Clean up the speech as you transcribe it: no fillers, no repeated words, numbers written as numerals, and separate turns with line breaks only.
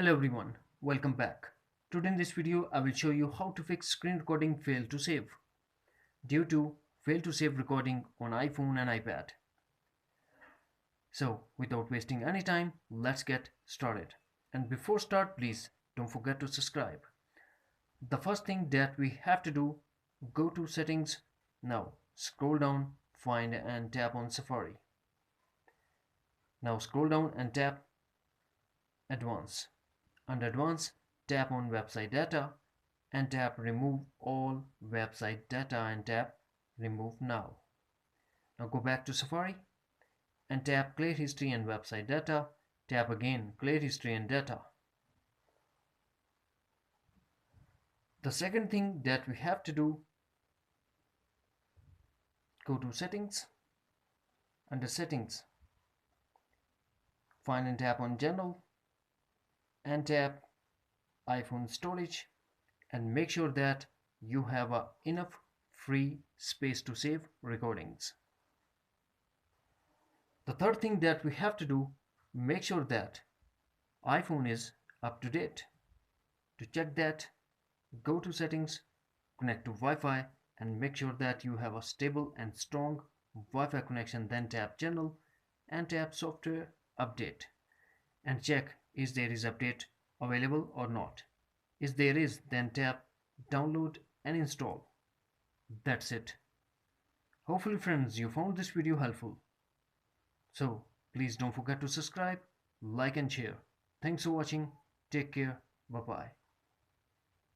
Hello everyone, welcome back. Today in this video I will show you how to fix screen recording fail to save due to fail to save recording on iPhone and iPad. So without wasting any time, let's get started. And before start, please don't forget to subscribe. The first thing that we have to do, go to settings. Now scroll down, find and tap on Safari. Now scroll down and tap Advanced. Under Advanced, tap on Website Data and tap Remove All Website Data and tap Remove Now. Now go back to Safari and tap Clear History and Website Data. Tap again Clear History and Data. The second thing that we have to do, go to Settings. Under Settings, find and tap on General and tap iPhone storage and make sure that you have enough free space to save recordings. The third thing that we have to do, make sure that iPhone is up to date. To check that, go to settings, connect to Wi-Fi and make sure that you have a stable and strong Wi-Fi connection. Then tap General and tap Software Update and check is there is update available or not. If there is, then tap Download and install. That's it. Hopefully friends, you found this video helpful. So please don't forget to subscribe, like and share. Thanks for watching. Take care. Bye bye.